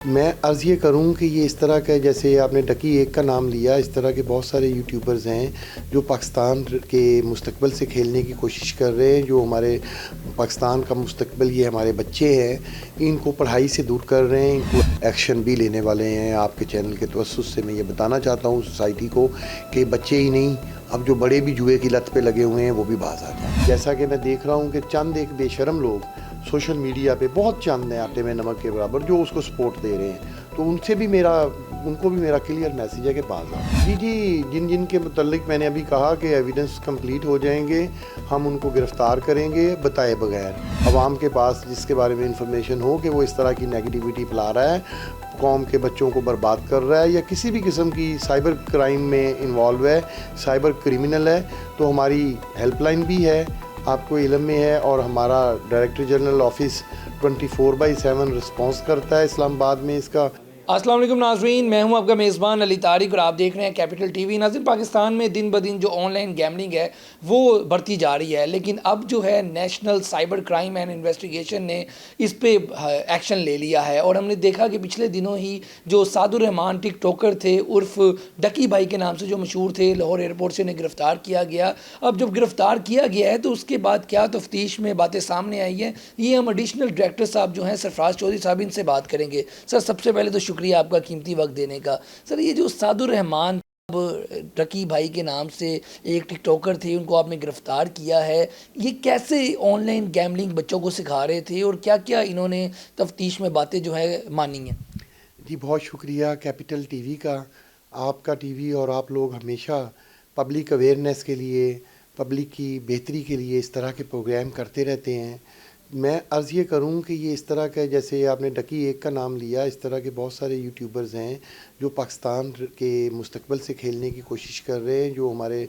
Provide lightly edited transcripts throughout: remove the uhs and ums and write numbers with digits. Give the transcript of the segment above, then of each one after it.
میں عرض یہ کروں کہ یہ اس طرح کا جیسے آپ نے ڈکی ایک کا نام لیا، اس طرح کے بہت سارے یوٹیوبرز ہیں جو پاکستان کے مستقبل سے کھیلنے کی کوشش کر رہے ہیں، جو ہمارے پاکستان کا مستقبل یہ ہمارے بچے ہیں، ان کو پڑھائی سے دور کر رہے ہیں، ان کو ایکشن بھی لینے والے ہیں۔ آپ کے چینل کے توسط سے میں یہ بتانا چاہتا ہوں سوسائٹی کو کہ بچے ہی نہیں، اب جو بڑے بھی جوئے کی لت پہ لگے ہوئے ہیں وہ بھی باز آ جائیں۔ جیسا کہ میں دیکھ رہا ہوں کہ چند ایک بے شرم لوگ سوشل میڈیا پہ بہت چند ہیں آٹے میں نمک کے برابر جو اس کو سپورٹ دے رہے ہیں، تو ان کو بھی میرا کلیئر میسیج ہے کہ باز آؤ۔ جی جن کے متعلق میں نے ابھی کہا کہ ایویڈنس کمپلیٹ ہو جائیں گے، ہم ان کو گرفتار کریں گے بتائے بغیر۔ عوام کے پاس جس کے بارے میں انفارمیشن ہو کہ وہ اس طرح کی نیگیٹیوٹی پھیلا رہا ہے، قوم کے بچوں کو برباد کر رہا ہے یا کسی بھی قسم کی سائبر کرائم میں انوالو ہے، سائبر کرمنل ہے، تو ہماری ہیلپ لائن بھی ہے، آپ کو علم میں ہے، اور ہمارا ڈائریکٹر جنرل آفس 24/7 رسپانس کرتا ہے اسلام آباد میں اس کا۔ السلام علیکم ناظرین، میں ہوں آپ کا میزبان علی طارق اور آپ دیکھ رہے ہیں کیپٹل ٹی وی۔ ناظرین، پاکستان میں دن بدن جو آن لائن گیملنگ ہے وہ بڑھتی جا رہی ہے، لیکن اب جو ہے national cyber crime and investigation نے اس پہ ایکشن لے لیا ہے، اور ہم نے دیکھا کہ پچھلے دنوں ہی جو سعد الرحمان ٹک ٹاکر تھے عرف ڈکی بھائی کے نام سے جو مشہور تھے، لاہور ایئرپورٹ سے انہیں گرفتار کیا گیا۔ اب جب گرفتار کیا گیا ہے تو اس کے بعد کیا تفتیش میں باتیں سامنے آئی ہیں، یہ ہم ایڈیشنل ڈائریکٹر صاحب جو ہیں سرفراز چودھری صاحب ان سے بات کریں گے۔ سر، سب سے پہلے تو شکریہ آپ کا قیمتی وقت دینے کا۔ سر، یہ جو سعد الرحمان ڈکی بھائی کے نام سے ایک ٹک ٹاکر تھے، ان کو آپ نے گرفتار کیا ہے، یہ کیسے آن لائن گیملنگ بچوں کو سکھا رہے تھے اور کیا کیا انہوں نے تفتیش میں باتیں جو ہے مانی ہیں؟ جی بہت شکریہ کیپٹل ٹی وی کا، آپ کا ٹی وی، اور آپ لوگ ہمیشہ پبلک اویئرنیس کے لیے، پبلک کی بہتری کے لیے اس طرح کے پروگرام کرتے رہتے ہیں۔ میں عرض یہ کروں کہ یہ اس طرح کا جیسے آپ نے ڈکی ایک کا نام لیا، اس طرح کے بہت سارے یوٹیوبرز ہیں جو پاکستان کے مستقبل سے کھیلنے کی کوشش کر رہے ہیں، جو ہمارے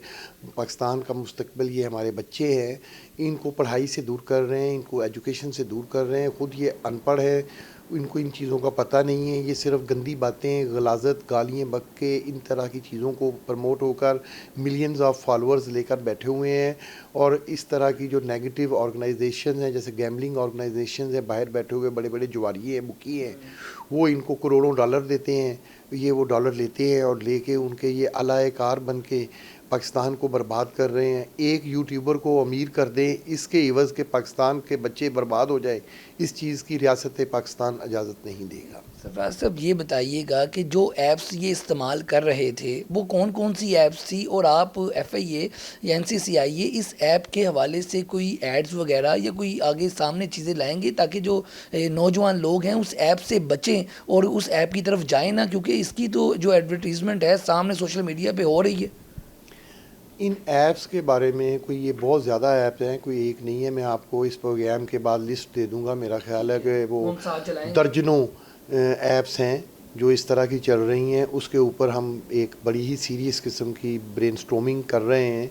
پاکستان کا مستقبل یہ ہمارے بچے ہیں، ان کو پڑھائی سے دور کر رہے ہیں، ان کو ایجوکیشن سے دور کر رہے ہیں۔ خود یہ ان پڑھ ہے، ان کو ان چیزوں کا پتہ نہیں ہے، یہ صرف گندی باتیں، غلاظت، گالیاں بک کے ان طرح کی چیزوں کو پروموٹ ہو کر ملینز آف فالورز لے کر بیٹھے ہوئے ہیں، اور اس طرح کی جو نیگیٹو آرگنائزیشنز ہیں، جیسے گیملنگ آرگنائزیشنز ہیں، باہر بیٹھے ہوئے بڑے بڑے جواریے ہیں، بکی ہیں، وہ ان کو کروڑوں ڈالر دیتے ہیں، یہ وہ ڈالر لیتے ہیں اور لے کے ان کے یہ اعلی کار بن کے پاکستان کو برباد کر رہے ہیں۔ ایک یوٹیوبر کو امیر کر دیں، اس کے عوض کے پاکستان کے بچے برباد ہو جائے، اس چیز کی ریاست پاکستان اجازت نہیں دے گا۔ سرفراز صاحب، یہ بتائیے گا کہ جو ایپس یہ استعمال کر رہے تھے وہ کون کون سی ایپس تھی، اور آپ ایف آئی اے یا این سی سی آئی اے اس ایپ کے حوالے سے کوئی ایڈز وغیرہ یا کوئی آگے سامنے چیزیں لائیں گے تاکہ جو نوجوان لوگ ہیں اس ایپ سے بچیں اور اس ایپ کی طرف جائیں نہ، کیونکہ اس کی تو جو ایڈورٹیزمنٹ ہے سامنے سوشل میڈیا پہ ہو رہی ہے؟ ان ایپس کے بارے میں کوئی یہ بہت زیادہ ایپس ہیں، کوئی ایک نہیں ہے۔ میں آپ کو اس پروگرام کے بعد لسٹ دے دوں گا، میرا خیال ہے کہ وہ درجنوں ایپس ہیں جو اس طرح کی چل رہی ہیں۔ اس کے اوپر ہم ایک بڑی ہی سیریس قسم کی برین سٹورمنگ کر رہے ہیں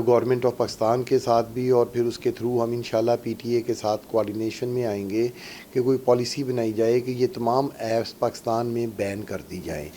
گورنمنٹ آف پاکستان کے ساتھ بھی، اور پھر اس کے تھرو ہم انشاءاللہ پی ٹی اے کے ساتھ کوارڈینیشن میں آئیں گے کہ کوئی پالیسی بنائی جائے کہ یہ تمام ایپس پاکستان میں بین کر دی جائیں۔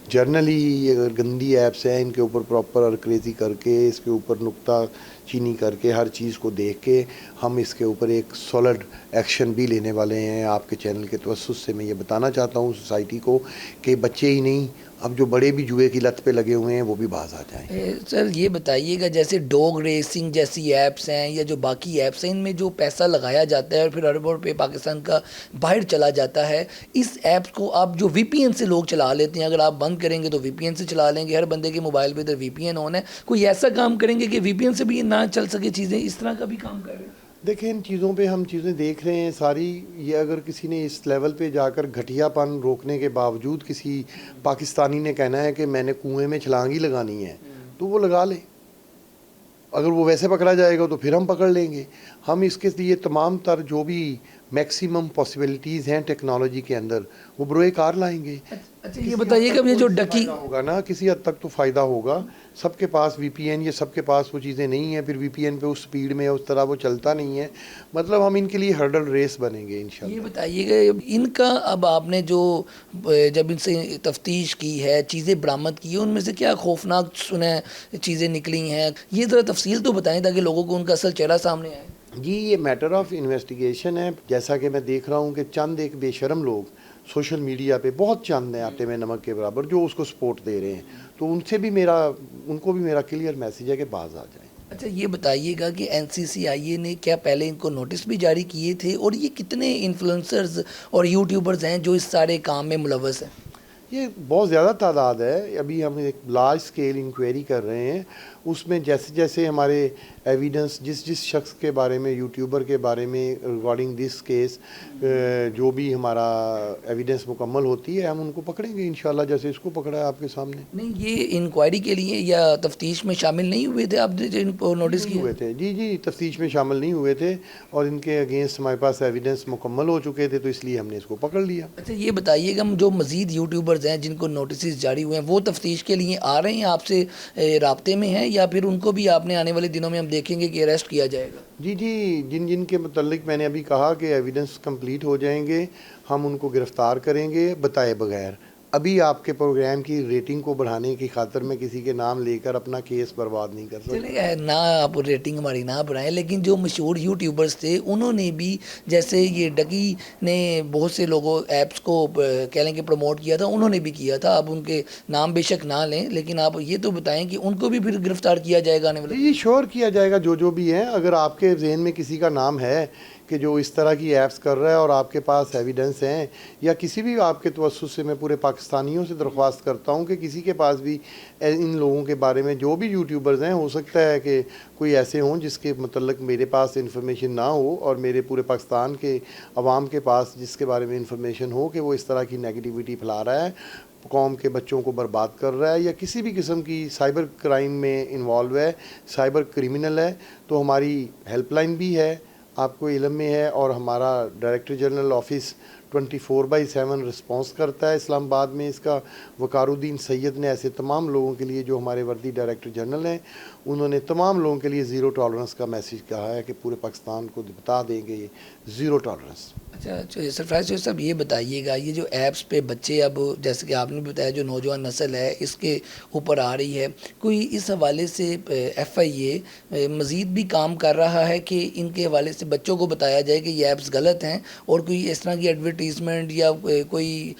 جرنلی اگر گندی ایپس ہیں، ان کے اوپر پراپر ارکریزی کر کے، اس کے اوپر نکتہ چینی کر کے، ہر چیز کو دیکھ کے ہم اس کے اوپر ایک سالڈ ایکشن بھی لینے والے ہیں۔ آپ کے چینل کے توسط سے میں یہ بتانا چاہتا ہوں سوسائٹی کو کہ بچے ہی نہیں، اب جو بڑے بھی جوئے کی لت پہ لگے ہوئے ہیں وہ بھی باز آ جائیں۔ سر، یہ بتائیے گا جیسے ڈوگ ریسنگ جیسی ایپس ہیں یا جو باقی ایپس ہیں، ان میں جو پیسہ لگایا جاتا ہے اور پھر اربوں روپے پاکستان کا باہر چلا جاتا ہے، اس ایپس کو آپ جو وی پی این سے لوگ چلا لیتے ہیں، اگر آپ بند کریں گے تو وی پی این سے چلا لیں گے، ہر بندے کے موبائل پہ ادھر وی پی این آن ہے، کوئی ایسا کام کریں گے کہ وی پی این سے بھی نہ چل سکے چیزیں، اس طرح کا بھی کام کر رہے ہیں؟ دیکھیں، ان چیزوں پہ ہم چیزیں دیکھ رہے ہیں ساری، یہ اگر کسی نے اس لیول پہ جا کر گھٹیا پن روکنے کے باوجود کسی پاکستانی نے کہنا ہے کہ میں نے کنویں میں چھلانگ ہی لگانی ہے تو وہ لگا لے، اگر وہ ویسے پکڑا جائے گا تو پھر ہم پکڑ لیں گے۔ ہم اس کے لیے تمام تر جو بھی میکسیمم پاسبلٹیز ہیں ٹیکنالوجی کے اندر وہ بروئے کار لائیں گے۔ اچھا، یہ بتائیے کہ یہ جو ڈکی ہوگا نا، کسی حد تک تو فائدہ ہوگا۔ سب کے پاس وی پی این، یہ سب کے پاس وہ چیزیں نہیں ہیں، پھر وی پی این پہ اس سپیڈ میں اس طرح وہ چلتا نہیں ہے، مطلب ہم ان کے لیے ہرڈل ریس بنیں گے انشاءاللہ۔ یہ بتائیے گا ان کا، اب آپ نے جو جب ان سے تفتیش کی ہے، چیزیں برآمد کی ہیں، ان میں سے کیا خوفناک چیزیں نکلی ہیں، یہ ذرا تفصیل تو بتائیں تاکہ لوگوں کو ان کا اصل چہرہ سامنے آئے۔ جی، یہ میٹر آف انویسٹیگیشن ہے۔ جیسا کہ میں دیکھ رہا ہوں کہ چند ایک بے شرم لوگ سوشل میڈیا پہ بہت چند ہیں آٹے میں نمک کے برابر جو اس کو سپورٹ دے رہے ہیں، تو ان کو بھی میرا کلیئر میسیج ہے کہ باز آ جائیں۔ اچھا یہ بتائیے گا کہ این سی سی آئی اے نے کیا پہلے ان کو نوٹس بھی جاری کیے تھے، اور یہ کتنے انفلوئنسرز اور یوٹیوبرز ہیں جو اس سارے کام میں ملوث ہیں؟ یہ بہت زیادہ تعداد ہے، ابھی ہم ایک لارج اسکیل انکوائری کر رہے ہیں، اس میں جیسے جیسے ہمارے ایویڈنس جس شخص کے بارے میں، یوٹیوبر کے بارے میں ریگارڈنگ دس کیس جو بھی ہمارا ایویڈنس مکمل ہوتی ہے ہم ان کو پکڑیں گے انشاءاللہ، جیسے اس کو پکڑا ہے آپ کے سامنے۔ نہیں، یہ انکوائری کے لیے یا تفتیش میں شامل نہیں ہوئے تھے آپ نے جن کو نوٹس نہیں کیا؟ ہوئے تھے، جی تفتیش میں شامل نہیں ہوئے تھے، اور ان کے اگینسٹ ہمارے پاس ایویڈنس مکمل ہو چکے تھے، تو اس لیے ہم نے اس کو پکڑ لیا۔ اچھا یہ بتائیے گا جو مزید یوٹیوبرز ہیں جن کو نوٹسز جاری ہوئے ہیں، وہ تفتیش کے لیے آ رہے ہیں، آپ سے رابطے میں ہیں، یا پھر ان کو بھی آپ نے آنے والے دنوں میں ہم دیکھیں گے کہ اریسٹ کیا جائے گا؟ جی جن کے متعلق میں نے ابھی کہا کہ ایویڈنس کمپلیٹ ہو جائیں گے، ہم ان کو گرفتار کریں گے بتائے بغیر۔ ابھی آپ کے پروگرام کی ریٹنگ کو بڑھانے کی خاطر میں کسی کے نام لے کر اپنا کیس برباد نہیں کر سکتا۔ چلے نہ آپ ریٹنگ ہماری نہ بڑھائیں، لیکن جو مشہور یوٹیوبرز تھے انہوں نے بھی، جیسے یہ ڈکی نے بہت سے لوگوں ایپس کو کہہ لیں کہ پروموٹ کیا تھا، انہوں نے بھی کیا تھا، آپ ان کے نام بے شک نہ لیں، لیکن آپ یہ تو بتائیں کہ ان کو بھی پھر گرفتار کیا جائے گا آنے والے؟ جی شور کیا جائے گا، جو بھی ہیں، اگر آپ کے ذہن میں کسی کا نام ہے کہ جو اس طرح کی ایپس کر رہا ہے اور آپ کے پاس ایویڈنس ہیں، یا کسی بھی آپ کے توسط سے، میں پورے پاکستانیوں سے درخواست کرتا ہوں کہ کسی کے پاس بھی ان لوگوں کے بارے میں، جو بھی یوٹیوبرز ہیں، ہو سکتا ہے کہ کوئی ایسے ہوں جس کے متعلق میرے پاس انفارمیشن نہ ہو، اور میرے پورے پاکستان کے عوام کے پاس جس کے بارے میں انفارمیشن ہو کہ وہ اس طرح کی نیگیٹیوٹی پھیلا رہا ہے، قوم کے بچوں کو برباد کر رہا ہے، یا کسی بھی قسم کی سائبر کرائم میں انوالو ہے، سائبر کرمنل ہے، تو ہماری ہیلپ لائن بھی ہے، آپ کو علم میں ہے، اور ہمارا ڈائریکٹر جنرل آفس 24/7 رسپانس کرتا ہے اسلام آباد میں۔ اس کا وقار الدین سید نے ایسے تمام لوگوں کے لیے جو ہمارے وردی ڈائریکٹر جنرل ہیں، انہوں نے تمام لوگوں کے لیے زیرو ٹالرنس کا میسیج کہا ہے کہ پورے پاکستان کو بتا دیں گے زیرو ٹالرنس۔ اچھا سرفراز صاحب یہ بتائیے گا، یہ جو ایپس پہ بچے اب جیسے کہ آپ نے بتایا جو نوجوان نسل ہے اس کے اوپر آ رہی ہے، کوئی اس حوالے سے ایف آئی اے مزید بھی کام کر رہا ہے کہ ان کے حوالے سے بچوں کو بتایا جائے کہ یہ ایپس غلط ہیں، اور کوئی اس طرح کی ایڈورٹیزمنٹ یا کوئی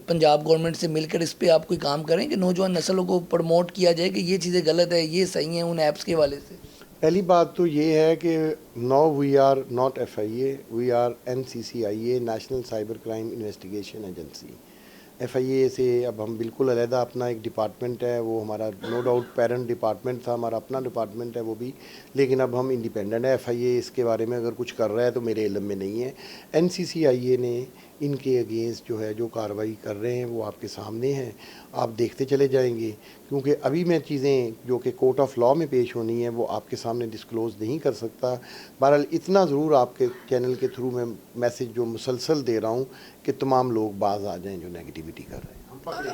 پنجاب گورنمنٹ سے مل کر اس پہ آپ کوئی کام کریں کہ نوجوان نسلوں کو پروموٹ کیا جائے کہ یہ چیزیں غلط ہے، یہ صحیح ہیں ان ایپس کے حوالے سے؟ پہلی بات تو یہ ہے کہ no we are not F I A, we are NCCIA، national cyber crime investigation agency. F I A سے اب ہم بالکل علیحدہ اپنا ایک ڈپارٹمنٹ ہے، وہ ہمارا نو ڈاؤٹ پیرنٹ ڈپارٹمنٹ تھا، ہمارا اپنا ڈپارٹمنٹ ہے وہ بھی، لیکن اب ہم انڈیپینڈنٹ ہے۔ ایف آئی اے اس کے بارے میں اگر کچھ کر رہا ہے تو میرے علم میں نہیں ہے۔ NCCIA نے ان کے اگینسٹ جو ہے جو کارروائی کر رہے ہیں وہ آپ کے سامنے ہیں، آپ دیکھتے چلے جائیں گے، کیونکہ ابھی میں چیزیں جو کہ کورٹ آف لاء میں پیش ہونی ہیں وہ آپ کے سامنے ڈسکلوز نہیں کر سکتا۔ بہرحال اتنا ضرور آپ کے چینل کے تھرو میں میسیج جو مسلسل دے رہا ہوں کہ تمام لوگ باز آ جائیں جو نیگیٹیوٹی کر رہے ہیں۔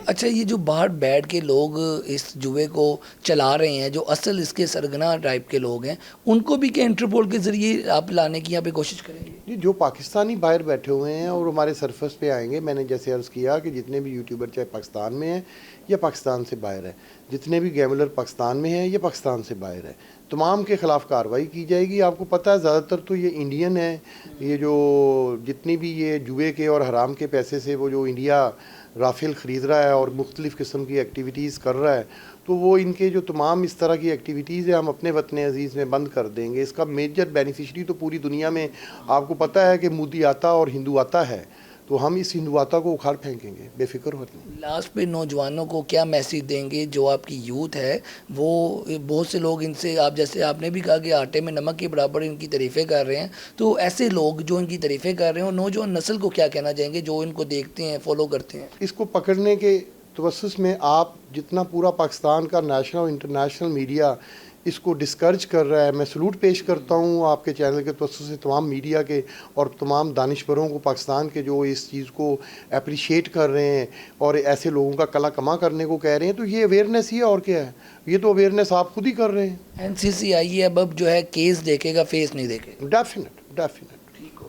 اچھا یہ جو باہر بیٹھ کے لوگ اس جوئے کو چلا رہے ہیں، جو اصل اس کے سرگنا ٹائپ کے لوگ ہیں، ان کو بھی کیا انٹرپول کے ذریعے آپ لانے کی یہاں پہ کوشش کریں گے؟ جی جو پاکستانی باہر بیٹھے ہوئے ہیں اور ہمارے سرفس پہ آئیں گے، میں نے جیسے عرض کیا کہ جتنے بھی یوٹیوبر چاہے پاکستان میں ہیں یا پاکستان سے باہر ہے، جتنے بھی گیملر پاکستان میں ہیں یا پاکستان سے باہر ہے، تمام کے خلاف کارروائی کی جائے گی۔ آپ کو پتہ ہے زیادہ تر تو یہ انڈین ہیں، یہ جو جتنی بھی یہ جوئے کے اور حرام کے پیسے سے وہ جو انڈیا رافیل خرید رہا ہے اور مختلف قسم کی ایکٹیویٹیز کر رہا ہے، تو وہ ان کے جو تمام اس طرح کی ایکٹیویٹیز ہیں ہم اپنے وطن عزیز میں بند کر دیں گے۔ اس کا میجر بینیفیشری تو پوری دنیا میں آپ کو پتہ ہے کہ مودی آتا اور ہندو آتا ہے، تو ہم اس ہندو آتا کو اکھاڑ پھینکیں گے، بے فکر ہوتے ہیں۔ لاسٹ پہ نوجوانوں کو کیا میسیج دیں گے؟ جو آپ کی یوتھ ہے وہ بہت سے لوگ ان سے، آپ جیسے آپ نے بھی کہا کہ آٹے میں نمک کے برابر ان کی تعریفیں کر رہے ہیں، تو ایسے لوگ جو ان کی تعریفیں کر رہے ہیں اور نوجوان نسل کو کیا کہنا چاہیں گے جو ان کو دیکھتے ہیں، فالو کرتے ہیں؟ اس کو پکڑنے کے توسط میں آپ جتنا پورا پاکستان کا نیشنل اور انٹرنیشنل میڈیا اس کو ڈسکرج کر رہا ہے، میں سلوٹ پیش کرتا ہوں آپ کے چینل کے توسط سے تمام میڈیا کے اور تمام دانشوروں کو پاکستان کے جو اس چیز کو اپریشیٹ کر رہے ہیں اور ایسے لوگوں کا کلا کما کرنے کو کہہ رہے ہیں، تو یہ اویئرنیس ہی ہے اور کیا ہے، یہ تو اویئرنیس آپ خود ہی کر رہے ہیں۔ NCCIA اب جو ہے کیس دیکھے گا، فیس نہیں دیکھے گا؟ ڈیفینیٹ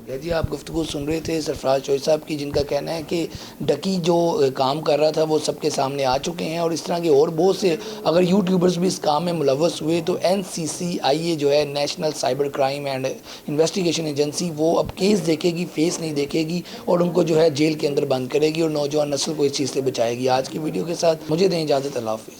جی آپ گفتگو سن رہے تھے سرفراز چوہدری صاحب کی، جن کا کہنا ہے کہ ڈکی جو کام کر رہا تھا وہ سب کے سامنے آ چکے ہیں، اور اس طرح کے اور بہت سے اگر یوٹیوبرز بھی اس کام میں ملوث ہوئے تو NCCIA جو ہے national cyber crime and investigation agency, وہ اب کیس دیکھے گی، فیس نہیں دیکھے گی، اور ان کو جو ہے جیل کے اندر بند کرے گی اور نوجوان نسل کو اس چیز سے بچائے گی۔ آج کی ویڈیو کے ساتھ مجھے دیں اجازت، اللہ حافظ۔